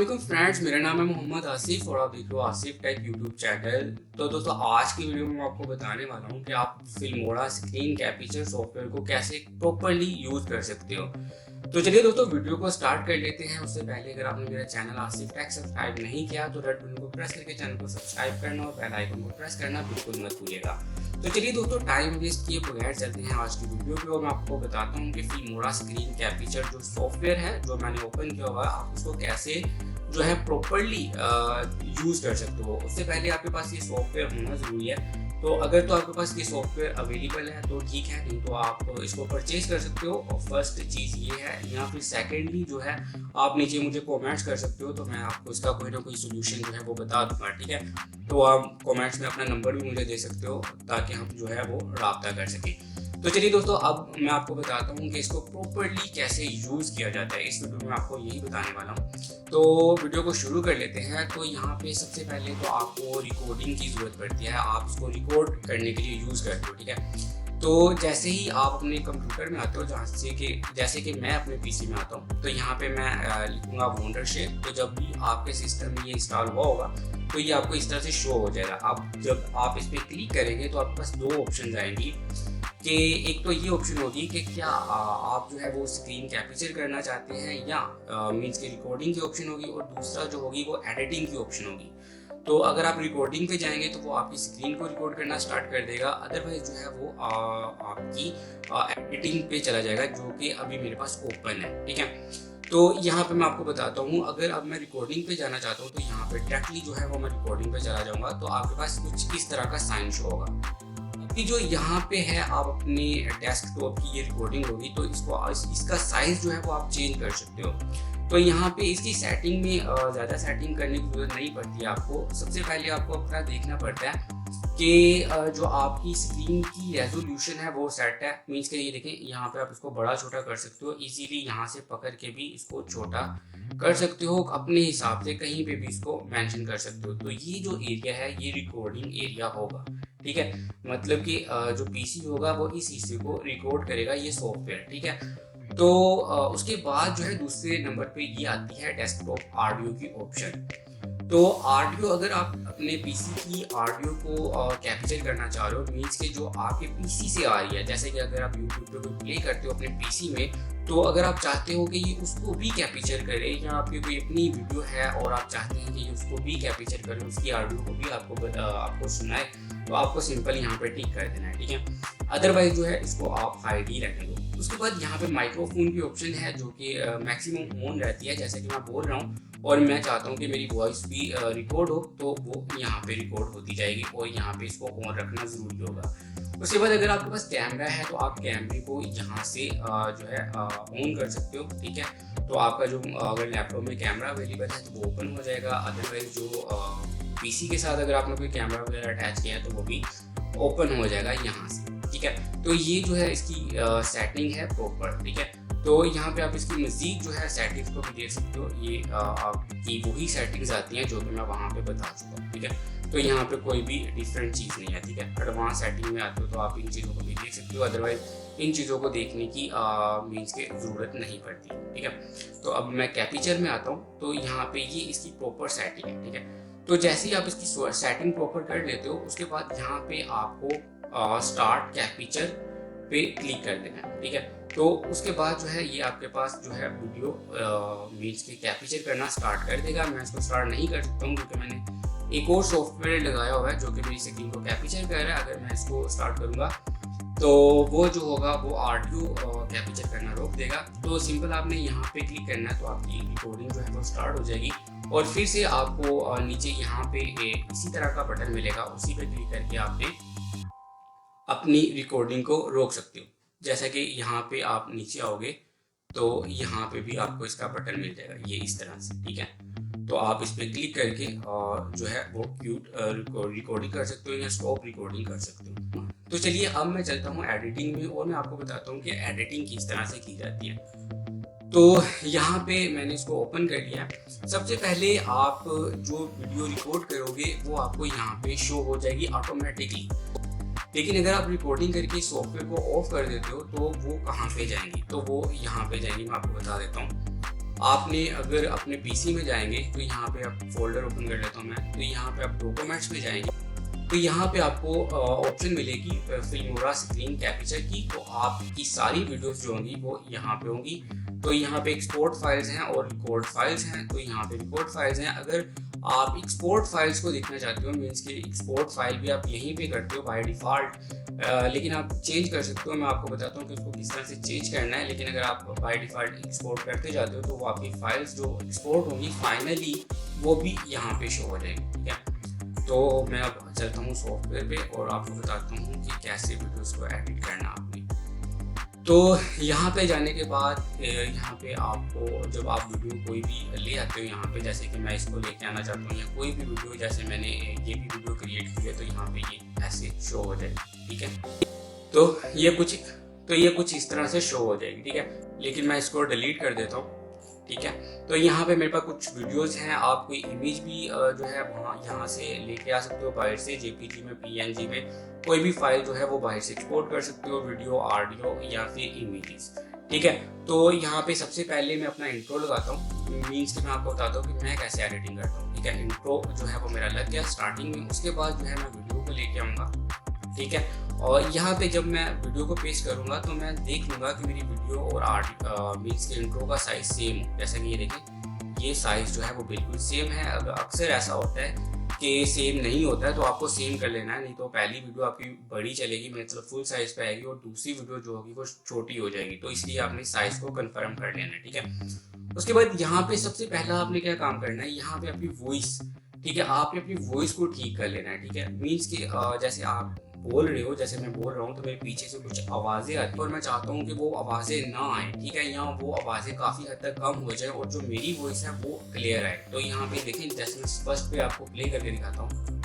अस्सलाम फ्रेंड्स, मेरा नाम है मोहम्मद आसिफ और आप देख रहे हो आसिफ टेक यूट्यूब चैनल। तो दोस्तों, आज की वीडियो में मैं आपको बताने वाला हूँ कि आप फिल्मोरा स्क्रीन कैप्चर सॉफ्टवेयर को कैसे प्रॉपरली यूज कर सकते हो। तो चलिए दोस्तों, वीडियो को स्टार्ट कर लेते हैं। उससे पहले अगर आपने मेरा चैनल आसिफ टेक सब्सक्राइब नहीं किया तो रेड बटन को प्रेस करके चैनल को सब्सक्राइब करना और बेल आइकन को प्रेस करना बिल्कुल मत भूलिएगा। तो चलिए दोस्तों, टाइम वेस्ट किए बगैर चलते हैं आज की वीडियो पे और मैं आपको बताता हूँ कि फिल्मोरा स्क्रीन कैप्चर जो सॉफ्टवेयर है जो मैंने ओपन किया हुआ है, आप उसको कैसे जो है प्रॉपरली यूज कर सकते हो। उससे पहले आपके पास ये सॉफ्टवेयर होना जरूरी है। तो अगर तो आपके पास ये सॉफ्टवेयर अवेलेबल है तो ठीक है, नहीं तो आप इसको परचेज कर सकते हो। और फर्स्ट चीज़ ये है, या फिर सेकेंडली जो है आप नीचे मुझे कमेंट्स कर सकते हो, तो मैं आपको इसका कोई ना कोई सोल्यूशन जो है वो बता दूंगा। ठीक है, तो आप कमेंट्स में अपना नंबर भी मुझे दे सकते हो ताकि हम जो है वो राब्ता कर सकें। तो चलिए दोस्तों, अब मैं आपको बताता हूँ कि इसको प्रॉपरली कैसे यूज़ किया जाता है। इस वीडियो में आपको यही बताने वाला हूँ। तो वीडियो को शुरू कर लेते हैं। तो यहाँ पे सबसे पहले तो आपको रिकॉर्डिंग की ज़रूरत पड़ती है। आप इसको रिकॉर्ड करने के लिए यूज़ करते हो। ठीक है, तो जैसे ही आप अपने कंप्यूटर में आते हो, जैसे कि मैं अपने पीसी में आता हूँ, तो यहाँ पे मैं लिखूँगा वंडरशेप। तो जब भी आपके सिस्टम में ये इंस्टॉल हुआ होगा तो ये आपको इस तरह से शो हो जाएगा। अब जब आप इस पर क्लिक करेंगे तो आपके पास दो ऑप्शन आएंगी कि एक तो ये ऑप्शन होगी कि क्या आप जो है वो स्क्रीन कैप्चर करना चाहते हैं या मीन्स की रिकॉर्डिंग की ऑप्शन होगी, और दूसरा जो होगी वो एडिटिंग की ऑप्शन होगी। तो अगर आप रिकॉर्डिंग पे जाएंगे तो वो आपकी स्क्रीन को रिकॉर्ड करना स्टार्ट कर देगा, अदरवाइज जो है वो आपकी एडिटिंग पे चला जाएगा, जो कि अभी मेरे पास ओपन है। ठीक है, तो यहाँ पे मैं आपको बताता हूँ। अगर अब मैं रिकॉर्डिंग पे जाना चाहता हूँ तो यहाँ पे डायरेक्टली जो है वो मैं रिकॉर्डिंग पे चला जाऊँगा, तो आपके पास कुछ इस तरह का साइन शो होगा कि जो यहाँ पे है आप अपने डेस्कटॉप की ये रिकॉर्डिंग होगी, तो इसका साइज जो है वो आप चेंज कर सकते हो। तो यहाँ पे इसकी सेटिंग में ज़्यादा सेटिंग करने की जरूरत नहीं पड़ती है आपको। सबसे पहले आपको अपना देखना पड़ता है कि जो आपकी स्क्रीन की रेजोल्यूशन है वो सेट है। मीन्स के ये देखें, यहाँ पे आप इसको बड़ा छोटा कर सकते हो, इजीली यहाँ से पकड़ के भी इसको छोटा कर सकते हो, अपने हिसाब से कहीं पे भी इसको मेंशन कर सकते हो। तो ये जो एरिया है ये रिकॉर्डिंग एरिया होगा। ठीक है, मतलब कि जो पीसी होगा वो इस हिस्से को रिकॉर्ड करेगा, ये सॉफ्टवेयर। ठीक है, तो उसके बाद जो है दूसरे नंबर पे ये आती है डेस्कटॉप ऑडियो की ऑप्शन। तो ऑडियो, अगर आप अपने पीसी की ऑडियो को कैप्चर करना चाह रहे हो, मीन्स के जो आपके पीसी से आ रही है, जैसे कि अगर आप यूट्यूब पे कोई प्ले करते हो अपने पीसी में, तो अगर आप चाहते हो कि ये उसको भी कैप्चर करे, या आपकी कोई अपनी वीडियो है और आप चाहते हैं कि ये उसको भी कैप्चर करे, उसकी ऑडियो को भी आपको सुनाए, तो आपको सिंपल यहाँ पे टिक कर देना है। ठीक है, अदरवाइज जो है इसको आप हाइड ही रखने दो। उसके बाद यहाँ पे माइक्रोफोन की ऑप्शन है जो कि मैक्सिमम ऑन रहती है। जैसे कि मैं बोल रहा हूँ और मैं चाहता हूँ कि मेरी वॉइस भी रिकॉर्ड हो, तो वो यहाँ पे रिकॉर्ड होती जाएगी और यहाँ पे इसको ऑन रखना ज़रूरी होगा। उसके बाद अगर आपके पास कैमरा है तो आप कैमरे को यहाँ से जो है ऑन कर सकते हो। ठीक है, तो आपका जो अगर लैपटॉप में कैमरा अवेलेबल है तो वो ओपन हो जाएगा, अदरवाइज जो पीसी के साथ अगर आपने कोई कैमरा वगैरह अटैच किया है तो वो भी ओपन हो जाएगा यहाँ से। ठीक है, तो ये जो है इसकी सेटिंग है प्रॉपर। ठीक है, तो यहाँ पे आप इसकी मज़ीद जो है सेटिंग्स को भी देख सकते हो। ये आपकी वही सेटिंग्स आती हैं जो कि मैं वहाँ पे बता चुका हूँ। ठीक है, तो यहाँ पे कोई भी डिफरेंट चीज़ नहीं है। ठीक है, एडवांस सेटिंग में आते हो तो आप इन चीज़ों को भी देख सकते हो, अदरवाइज इन चीज़ों को देखने की मीन्स की ज़रूरत नहीं पड़ती। ठीक है, तो अब मैं कैप्चर में आता हूँ, तो यहाँ पे ये इसकी प्रॉपर सेटिंग है। ठीक है, तो जैसे ही आप इसकी सेटिंग प्रॉपर कर लेते हो, उसके बाद यहाँ पे आपको स्टार्ट कैप्चर पे क्लिक कर देना है। ठीक है, तो उसके बाद जो है ये आपके पास जो है वीडियो मीन्स के कैप्चर करना स्टार्ट कर देगा। मैं इसको स्टार्ट नहीं कर सकता हूँ क्योंकि मैंने एक और सॉफ्टवेयर लगाया हुआ है जो कि मेरी स्क्रीन को कैप्चर कर रहा है। अगर मैं इसको स्टार्ट करूँगा तो वो जो होगा वो ऑडियो कैप्चर करना रोक देगा। तो सिंपल आपने यहाँ पे क्लिक करना है, तो आपकी रिकॉर्डिंग जो है वो स्टार्ट हो जाएगी और फिर से आपको नीचे यहाँ पे इसी तरह का बटन मिलेगा, उसी पे क्लिक करके आपने अपनी रिकॉर्डिंग को रोक सकते हो। जैसा कि यहाँ पे आप नीचे आओगे तो यहाँ पे भी आपको इसका बटन मिल जाएगा, ये इस तरह से। ठीक है, तो आप इस पर क्लिक करके जो है वो रिकॉर्डिंग कर सकते हो या स्टॉप रिकॉर्डिंग कर सकते हो। तो चलिए अब मैं चलता हूँ एडिटिंग में और मैं आपको बताता हूँ कि एडिटिंग किस तरह से की जाती है। तो यहाँ पे मैंने इसको ओपन कर लिया। सबसे पहले आप जो वीडियो रिकॉर्ड करोगे वो आपको यहाँ पे शो हो जाएगी ऑटोमेटिकली, लेकिन अगर आप रिकॉर्डिंग करके सॉफ्टवेयर को ऑफ कर देते हो तो वो कहाँ पे जाएंगी, तो वो यहाँ पे जाएंगी। मैं आपको बता देता हूँ। आपने अगर अपने पीसी में जाएंगे तो यहाँ पे आप फोल्डर ओपन कर लेता हूँ मैं, तो यहाँ पे आप डॉक्यूमेंट्स में जाएंगे तो यहाँ पे आपको ऑप्शन मिलेगी फिल्मोरा स्क्रीन कैप्चर की। तो आपकी सारी वीडियोस जो होंगी वो यहाँ पे होंगी। तो यहाँ पे एक्सपोर्ट फाइल्स हैं और रिकॉर्ड फाइल्स हैं। तो यहाँ पे रिकॉर्ड फाइल्स हैं। अगर आप एक्सपोर्ट फाइल्स को देखना चाहते हो, मीन्स कि एक्सपोर्ट फाइल भी आप यहीं पे करते हो बाय डिफ़ॉल्ट, लेकिन आप चेंज कर सकते हो। मैं आपको बताता हूँ कि उसको किस तरह से चेंज करना है। लेकिन अगर आप बाय डिफ़ॉल्ट एक्सपोर्ट करते जाते हो तो वो आपकी फाइल्स जो एक्सपोर्ट होंगी फाइनली वो भी यहाँ पे शो हो जाएगी। ठीक है, तो मैं अब चलता हूँ सॉफ्टवेयर पे और आपको बताता हूँ कि कैसे वीडियोस को एडिट करना आपने। तो यहाँ पे जाने के बाद यहाँ पे आपको जब आप वीडियो कोई भी ले आते हो यहाँ पे, जैसे कि मैं इसको लेके आना चाहता हूँ या कोई भी वीडियो, जैसे मैंने ये भी वीडियो क्रिएट की है तो यहाँ पे ये ऐसे शो हो जाएगी। ठीक है, तो ये कुछ इस तरह से शो हो जाएगी। ठीक है, लेकिन मैं इसको डिलीट कर देता हूँ। ठीक है, तो यहाँ पे मेरे पास कुछ वीडियोस हैं। आप कोई इमेज भी जो है वहाँ यहाँ से लेके आ सकते हो बाहर से, जेपीजी में, पीएनजी में, कोई भी फाइल जो है वो बाहर से एक्सपोर्ट कर सकते हो, वीडियो, ऑडियो या फिर इमेजेस। ठीक है, तो यहाँ पे सबसे पहले मैं अपना इंट्रो लगाता हूँ, मीन्स कि मैं आपको बताता हूँ कि मैं कैसे एडिटिंग करता हूँ। ठीक है, इंट्रो जो है वो मेरा लग गया स्टार्टिंग में। उसके बाद जो है मैं वीडियो को लेके आऊँगा। ठीक है, और यहाँ पे जब मैं वीडियो को पेस्ट करूँगा तो मैं देख लूँगा कि मेरी वीडियो और मीन्स के इंट्रो का साइज सेम हो। जैसे कि ये देखें, ये साइज जो है वो बिल्कुल सेम है। अगर अक्सर ऐसा होता है कि सेम नहीं होता है तो आपको सेम कर लेना है, नहीं तो पहली वीडियो आपकी बड़ी चलेगी, मतलब फुल साइज पे आएगी, और दूसरी वीडियो जो होगी वो छोटी हो जाएगी। तो इसलिए आपने साइज को कंफर्म कर लेना है। ठीक है, उसके बाद यहाँ पे सबसे पहला आपने क्या काम करना है, यहाँ पे अपनी वॉइस, ठीक है, आपने अपनी वॉइस को ठीक कर लेना है। ठीक है, मीन्स कि जैसे आप बोल रहे हो, जैसे मैं बोल रहा हूँ तो मेरे पीछे से कुछ आवाज़ें आती हैं और मैं चाहता हूँ कि वो आवाज़ें ना आए। ठीक है, यहाँ वो आवाज़ें काफ़ी हद तक कम हो जाए और जो मेरी वॉइस है वो क्लियर आए। तो यहाँ पे देखें, जैसे मैं फर्स्ट पे आपको प्ले करके दिखाता हूँ।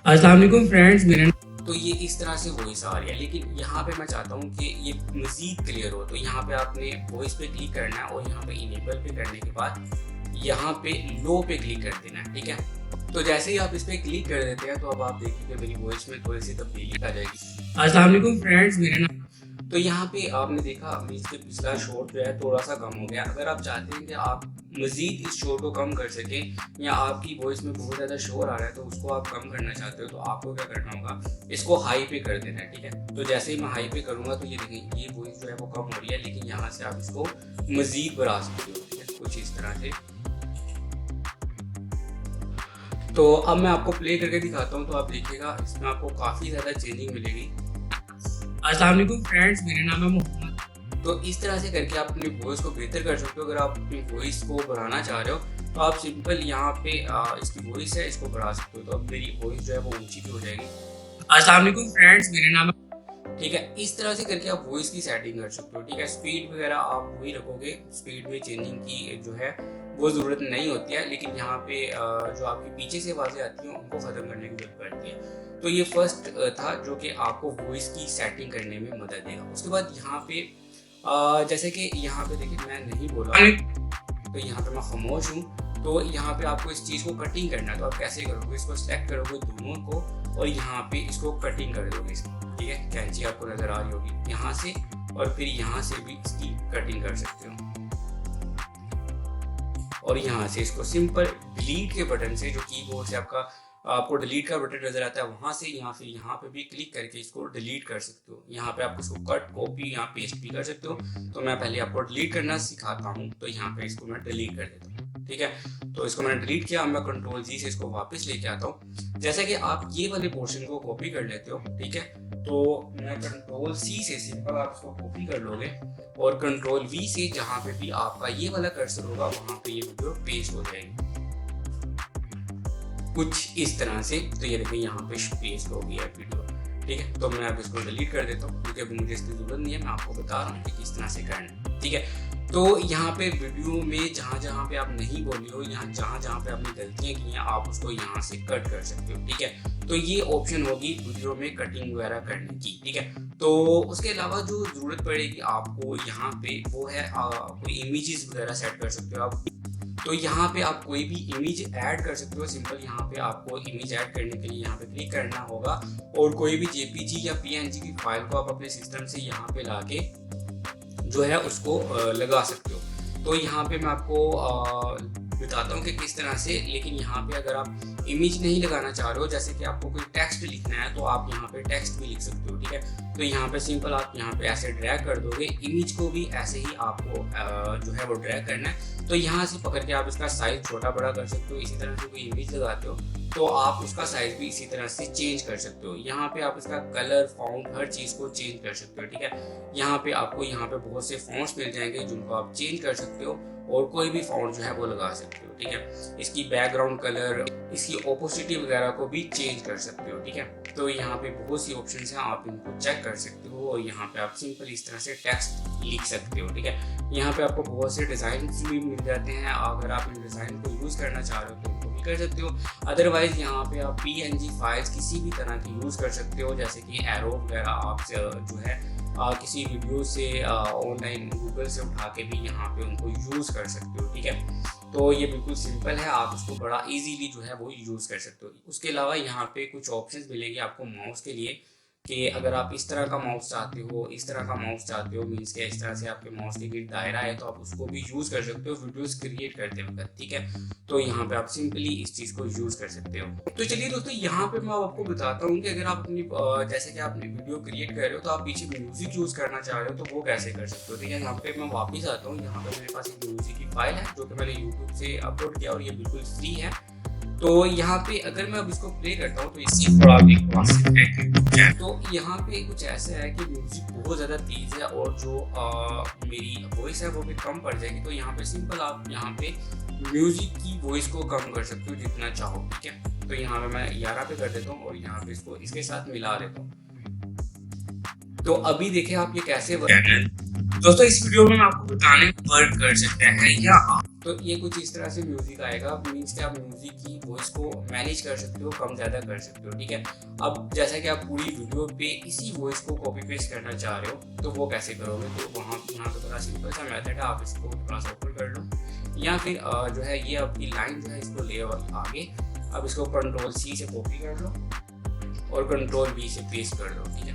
अस्सलाम वालेकुम फ्रेंड्स, मेरा तो ये इस तरह से वॉइस आ रही है। लेकिन यहाँ पे मैं चाहता हूँ कि ये मज़ीद क्लियर हो, तो यहाँ पे आपने वॉइस पे क्लिक करना है और यहाँ पे इनेबल पे करने के बाद यहाँ पे लो पे क्लिक कर देना है। ठीक है, तो जैसे ही आप इस पे क्लिक कर देते हैं तो अब आप देखिए मेरी वॉइस में थोड़ी सी तब्दीली आ जाएगी। अस्सलाम वालेकुम फ्रेंड्स, मेरा नाम, तो यहाँ पे आपने देखा इसके पिछला शोर जो है थोड़ा सा कम हो गया। अगर आप चाहते हैं कि आप मज़ीद इस शोर को कम कर सकें या आपकी वॉइस में बहुत ज़्यादा शोर आ रहा है तो उसको आप कम करना चाहते हो तो आपको क्या करना होगा, इसको हाई पे कर देना है। ठीक है, तो जैसे ही मैं हाई पे करूँगा तो ये देखें ये वॉइस जो है वो कम हो रही है, लेकिन यहाँ से आप इसको मज़ीद बढ़ा सकते हो। ठीक है, कुछ इस तरह से। तो अब मैं आपको प्ले करके दिखाता हूँ तो आप देखिएगा इसमें आपको काफ़ी ज़्यादा चेंजिंग मिलेगी। अस्सलाम वालेकुम फ्रेंड्स, मेरा नाम है मोहम्मद। तो इस तरह से करके आप अपनी वॉइस को बेहतर कर सकते हो। अगर आप अपनी वॉइस को बढ़ाना चाह रहे हो तो आप सिंपल यहाँ पे इसकी वॉइस है इसको बढ़ा सकते हो। तो अब मेरी वॉइस जो है वो ऊंची भी हो जाएगी। अस्सलाम वालेकुम फ्रेंड्स, मेरा नाम है, ठीक है, इस तरह से करके आप वॉइस की सेटिंग कर सकते हो। ठीक है, स्पीड वगैरह आप वही रखोगे, स्पीड में चेंजिंग की जो है वो ज़रूरत नहीं होती है। लेकिन यहाँ पे जो आपके पीछे से आवाज़ें आती हैं उनको ख़त्म करने की जरूरत पड़ती है। तो ये फर्स्ट था जो कि आपको वॉइस की सेटिंग करने में मदद देगा। उसके बाद यहाँ पे जैसे कि यहाँ पे देखिए मैं नहीं बोला तो यहाँ पे मैं खामोश हूँ, तो यहाँ पे आपको इस चीज़ को कटिंग करना है। तो आप कैसे करोगे, इसको सेलेक्ट करोगे दोनों को और यहाँ पे इसको कटिंग कर दोगे इसकी। ठीक है, कैंची आपको नज़र आ रही होगी यहाँ से, और फिर यहाँ से भी इसकी कटिंग कर सकते हो। और यहाँ से इसको सिंपल डिलीट के बटन से, जो कीबोर्ड से आपको डिलीट का बटन नजर आता है, वहां से यहाँ पे भी क्लिक करके इसको डिलीट कर सकते हो। यहाँ पे आप इसको कट, कॉपी, यहाँ पेस्ट भी कर सकते हो। तो मैं पहले आपको डिलीट करना सिखाता हूँ, तो यहाँ पे इसको मैं डिलीट कर देता हूँ। ठीक है, तो इसको मैंने डिलीट किया। मैं कंट्रोल जी से इसको वापस लेके आता हूँ। जैसे कि आप ये वाले पोर्शन को कॉपी कर लेते हो, ठीक है, तो मैं कंट्रोल सी से सिंपल आप इसको कॉपी कर लोगे और कंट्रोल वी से जहाँ पे भी आपका ये वाला कर्सर होगा वहाँ पे ये वीडियो पेस्ट हो जाएगी कुछ इस तरह से। तो ये देखिए यहाँ पे पेस्ट हो गया वीडियो। ठीक है, तो मैं अब इसको डिलीट कर देता हूँ क्योंकि अभी मुझे इसकी जरूरत नहीं है। मैं आपको बता रहा हूँ कि किस तरह से करना है। ठीक है, तो यहाँ पे वीडियो में जहाँ जहाँ पे आप नहीं बोली हो, यहाँ जहाँ जहाँ पे आपने गलतियाँ की हैं, आप उसको यहाँ से कट कर सकते हो। ठीक है, तो ये ऑप्शन होगी वीडियो में कटिंग वगैरह करने की। ठीक है, तो उसके अलावा जो ज़रूरत पड़ेगी आपको यहाँ पे वो है कोई इमेजेस वगैरह सेट कर सकते हो आप। तो यहाँ पे आप कोई भी इमेज ऐड कर सकते हो। सिंपल यहाँ पे आपको इमेज ऐड करने के लिए यहाँ पे क्लिक करना होगा और कोई भी जेपीजी या पीएनजी की फाइल को आप अपने सिस्टम से यहाँ पे लाके जो है उसको लगा सकते हो। तो यहाँ पे मैं आपको बताता हूँ कि किस तरह से। लेकिन यहाँ पे अगर आप इमेज नहीं लगाना चाह रहे हो, जैसे कि आपको कोई टेक्स्ट लिखना है, तो आप यहाँ पे टेक्स्ट भी लिख सकते हो, ठीक है। तो यहाँ पे सिंपल आप यहाँ पे ऐसे ड्रैग कर दोगे, इमेज को भी ऐसे ही आपको जो है वो ड्रैग करना है। तो यहाँ से पकड़ के आप इसका साइज छोटा बड़ा कर सकते हो। इसी तरह से कोई इमेज लगाते हो तो आप उसका साइज भी इसी तरह से चेंज कर सकते हो। यहाँ पे आप इसका कलर, फॉन्ट, हर चीज को चेंज कर सकते हो, ठीक है। यहाँ पे आपको यहाँ पे बहुत से फॉन्ट्स मिल जाएंगे जिनको आप चेंज कर सकते हो और कोई भी फॉन्ट जो है वो लगा सकते हो, ठीक है। इसकी बैकग्राउंड कलर, इसकी ओपोसिटी वगैरह को भी चेंज कर सकते हो, ठीक है। तो यहाँ पे बहुत सी ऑप्शंस हैं, आप इनको चेक कर सकते हो और यहाँ पे आप सिंपल इस तरह से टेक्स्ट लिख सकते हो, ठीक है। यहाँ पे आपको बहुत से डिजाइन भी मिल जाते हैं, अगर आप इन डिजाइन को यूज करना चाह रहे हो तो उनको भी कर सकते हो। अदरवाइज यहाँ पे आप PNG फाइल्स किसी भी तरह की यूज कर सकते हो, जैसे कि एरो वगैरह आप जो है किसी वीडियो से ऑनलाइन गूगल से उठा के भी यहाँ पे उनको यूज़ कर सकते हो, ठीक है। तो ये बिल्कुल सिंपल है, आप उसको बड़ा इजीली जो है वो यूज़ कर सकते हो। उसके अलावा यहाँ पे कुछ ऑप्शंस मिलेंगे आपको माउस के लिए, कि अगर आप इस तरह का माउस चाहते हो, इस तरह का माउस चाहते हो, मीन्स के इस तरह से आपके माउस के गिर्द दायरा है, तो आप उसको भी यूज़ कर सकते हो वीडियोस क्रिएट करते वक्त, ठीक है। तो यहाँ पे आप सिंपली इस चीज़ को यूज़ कर सकते हो। तो चलिए दोस्तों, यहाँ पे मैं आपको बताता हूँ कि अगर आप अपनी जैसे कि आपने वीडियो क्रिएट कर रहे हो तो आप पीछे म्यूजिक यूज़ करना चाह रहे हो तो वो कैसे कर सकते हो, ठीक है। यहाँ पे मैं वापस आता हूँ। यहाँ पे मेरे पास एक म्यूजिक की फाइल है जो कि मैंने यूट्यूब से अपलोड किया और ये बिल्कुल फ्री है। तो यहाँ पे अगर मैं अब इसको प्ले करता हूँ तो इससे थोड़ा भी क्लासिक है। तो यहाँ पे कुछ ऐसा है कि म्यूजिक बहुत ज़्यादा तेज है और जो मेरी वॉइस है वो भी कम पड़ जाएगी। तो यहाँ पे सिंपल आप यहाँ पे म्यूजिक की वॉइस को कम कर सकते हो जितना चाहो, ठीक है। तो यहाँ पे मैं 11 पे कर देता हूँ और यहाँ पे इसको इसके साथ मिला देता हूँ। तो अभी देखें आप ये कैसे वर्क। दोस्तों इस वीडियो में मैं आपको बताने वर्क कर सकते हैं या तो ये कुछ इस तरह से म्यूजिक आएगा, मीन्स कि आप म्यूजिक की वॉइस को मैनेज कर सकते हो, कम ज़्यादा कर सकते हो, ठीक है। अब जैसा कि आप पूरी वीडियो पे इसी वॉइस को कॉपी पेस्ट करना चाह रहे हो तो वो कैसे करोगे, तो यहाँ पे थोड़ा सिंपल सा मेथड है। आप इसको थोड़ा सा ऊपर कर लो या फिर जो है ये आपकी लाइन जो है इसको ले आगे, अब इसको Ctrl C से कॉपी कर लो और Ctrl V से पेस्ट कर लो, ठीक है।